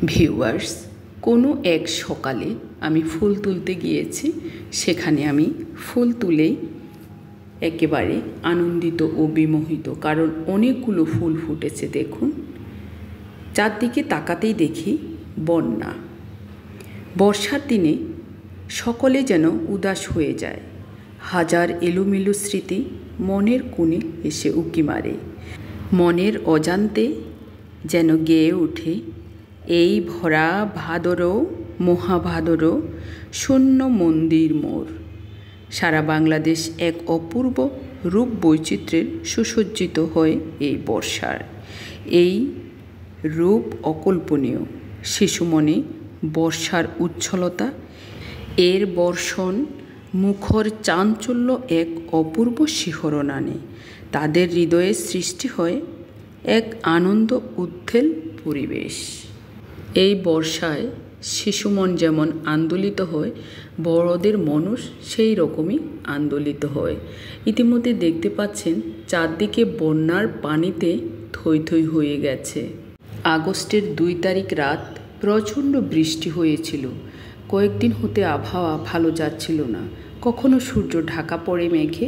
Viewers, কোনো এক সকালে আমি ফুল তুলতে গিয়েছি। সেখানে আমি ফুল তুলেই একেবারে আনন্দিত ও বিমোহিত, কারণ অনেকগুলো ফুল ফুটেছে। দেখুন, চারদিকে তাকাতেই দেখি বন্যা। বর্ষার দিনে সকলে যেন উদাস হয়ে যায়। হাজার এলোমেলো স্মৃতি মনের কোণে এসে উঁকি মারে। মনের অজান্তে যেন গেয়ে ওঠে, এই ভরা ভাদর মহাভাদর শূন্য মন্দির মোর। সারা বাংলাদেশ এক অপূর্ব রূপ বৈচিত্র্যের সুসজ্জিত হয় এই বর্ষার। এই রূপ অকল্পনীয়। শিশু মনে বর্ষার উচ্ছলতা, এর বর্ষণ মুখর চাঞ্চল্য এক অপূর্ব শিহরণ আনে। তাদের হৃদয়ে সৃষ্টি হয় এক আনন্দ উদ্বেল পরিবেশ। এই বর্ষায় শিশু মন যেমন আন্দোলিত হয়, বড়দের মনও সেই রকমই আন্দোলিত হয়। ইতিমধ্যে দেখতে পাচ্ছেন চারদিকে বন্যার পানিতে থই থই হয়ে গেছে। আগস্টের 2 তারিখ রাত প্রচণ্ড বৃষ্টি হয়েছিল। কয়েকদিন হতে আবহাওয়া ভালো যাচ্ছিল না। কখনো সূর্য ঢাকা পড়ে মেঘে,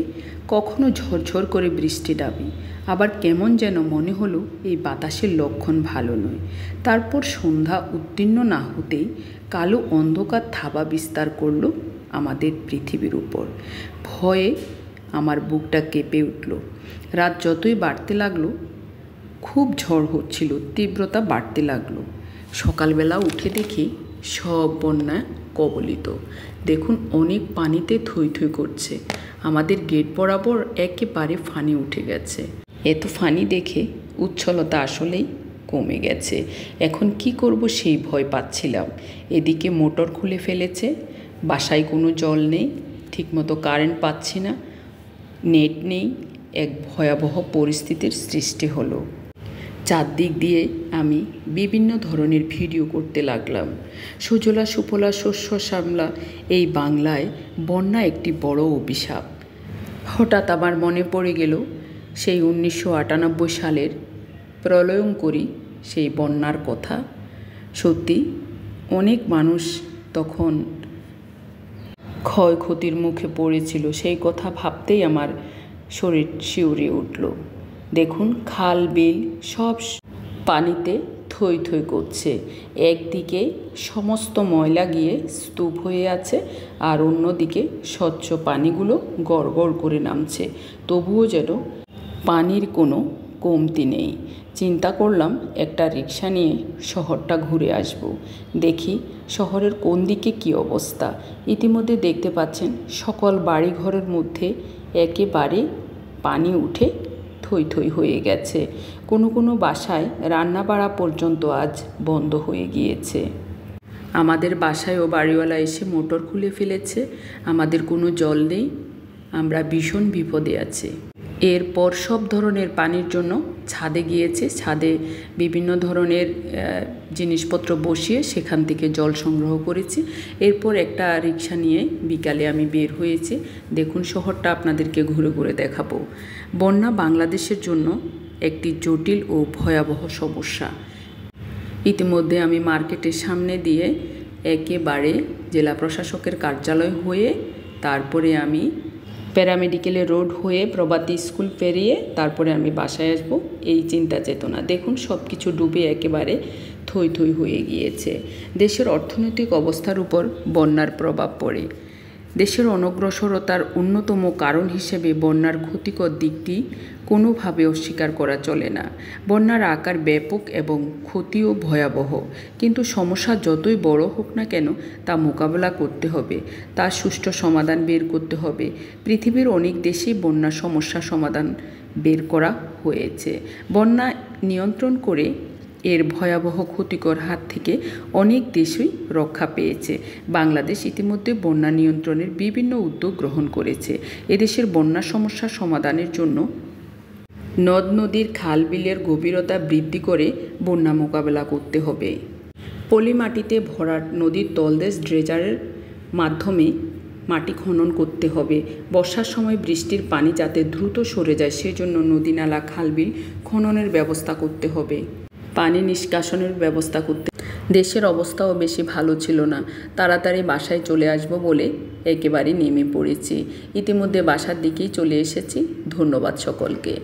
কখনো ঝরঝর করে বৃষ্টি নামে। আবার কেমন যেন মনে হলো এই বাতাসের লক্ষণ ভালো নয়। তারপর সন্ধ্যা উত্তীর্ণ না হতেই কালো অন্ধকার থাবা বিস্তার করলো আমাদের পৃথিবীর উপর। ভয়ে আমার বুকটা কেঁপে উঠল। রাত যতই বাড়তে লাগলো, খুব ঝড় হচ্ছিল, তীব্রতা বাড়তে লাগলো। সকালবেলা উঠে দেখি সব বন্যা কবলিত। দেখুন, অনেক পানিতে থই থই করছে। আমাদের গেট বরাবর একেবারে ফানি উঠে গেছে। এত ফানি দেখে উচ্ছলতা আসলেই কমে গেছে। এখন কি করব সেই ভয় পাচ্ছিলাম। এদিকে মোটর খুলে ফেলেছে, বাসায় কোনো জল নেই, ঠিকমতো কারেন্ট পাচ্ছি না, নেট নেই। এক ভয়াবহ পরিস্থিতির সৃষ্টি হলো। চারদিক দিয়ে আমি বিভিন্ন ধরনের ভিডিও করতে লাগলাম। সুজলা সুফলা শস্য শ্যামলা এই বাংলায় বন্যা একটি বড় অভিশাপ। হঠাৎ আমার মনে পড়ে গেল সেই 1998 সালের প্রলয়ঙ্করী সেই বন্যার কথা। সত্যি অনেক মানুষ তখন ক্ষয়ক্ষতির মুখে পড়েছিল। সেই কথা ভাবতেই আমার শরীর শিউরে উঠল। দেখুন, খাল বিল সব পানিতে থই থই করছে। একদিকে সমস্ত ময়লা গিয়ে স্তূপ হয়ে আছে, আর অন্যদিকে স্বচ্ছ পানিগুলো গড় গড় করে নামছে। তবুও যেন পানির কোনো কমতি নেই। চিন্তা করলাম একটা রিক্সা নিয়ে শহরটা ঘুরে আসব, দেখি শহরের কোন দিকে কী অবস্থা। ইতিমধ্যে দেখতে পাচ্ছেন সকল বাড়িঘরের মধ্যে একেবারে পানি উঠে থই থই হয়ে গেছে। কোনো কোনো বাসায় রান্না বাড়া পর্যন্ত আজ বন্ধ হয়ে গিয়েছে। আমাদের বাসায়ও বাড়িওয়ালা এসে মোটর খুলে ফেলেছে। আমাদের কোনো জল নেই, আমরা ভীষণ বিপদে আছি। এরপর সব ধরনের পানির জন্য ছাদে গিয়েছে। ছাদে বিভিন্ন ধরনের জিনিসপত্র বসিয়ে সেখান থেকে জল সংগ্রহ করেছি। এরপর একটা রিক্সা নিয়ে বিকালে আমি বের হয়েছি। দেখুন, শহরটা আপনাদেরকে ঘুরে ঘুরে দেখাবো। বন্যা বাংলাদেশের জন্য একটি জটিল ও ভয়াবহ সমস্যা। ইতিমধ্যে আমি মার্কেটের সামনে দিয়ে একেবারে জেলা প্রশাসকের কার্যালয় হয়ে, তারপরে আমি প্যারামেডিকেলের রোড হয়ে প্রভাতী স্কুল পেরিয়ে তারপরে আমি বাসায় আসবো, এই চিন্তা চেতনা। দেখুন, সব কিছু ডুবে একেবারে থই থই হয়ে গিয়েছে। দেশের অর্থনৈতিক অবস্থার উপর বন্যার প্রভাব পড়ে। দেশের অনগ্রসরতার অন্যতম কারণ হিসেবে বন্যার ক্ষতিকর দিকটি কোনোভাবে অস্বীকার করা চলে না। বন্যার আকার ব্যাপক এবং ক্ষতিও ভয়াবহ, কিন্তু সমস্যা যতই বড় হোক না কেন তা মোকাবেলা করতে হবে, তার সুষ্ঠু সমাধান বের করতে হবে। পৃথিবীর অনেক দেশেই বন্যার সমস্যা সমাধান বের করা হয়েছে। বন্যা নিয়ন্ত্রণ করে এর ভয়াবহ ক্ষতিকর হাত থেকে অনেক দেশই রক্ষা পেয়েছে। বাংলাদেশ ইতিমধ্যে বন্যা নিয়ন্ত্রণের বিভিন্ন উদ্যোগ গ্রহণ করেছে। এদেশের বন্যা সমস্যা সমাধানের জন্য নদ নদীর খাল বিলের গভীরতা বৃদ্ধি করে বন্যা মোকাবেলা করতে হবে। পলি মাটিতে ভরা নদীর তলদেশ ড্রেজারের মাধ্যমে মাটি খনন করতে হবে। বর্ষার সময় বৃষ্টির পানি যাতে দ্রুত সরে যায় সেজন্য নদী নালা খাল বিল খননের ব্যবস্থা করতে হবে। পানি নিষ্কাশনের ব্যবস্থা করতে দেশের অবস্থাও বেশি ভালো ছিল না, তাড়াতাড়ি বাসায় চলে আসব বলে একেবারে নেমে পড়েছি। ইতিমধ্যে বাসার দিকেই চলে এসেছি। ধন্যবাদ সকলকে।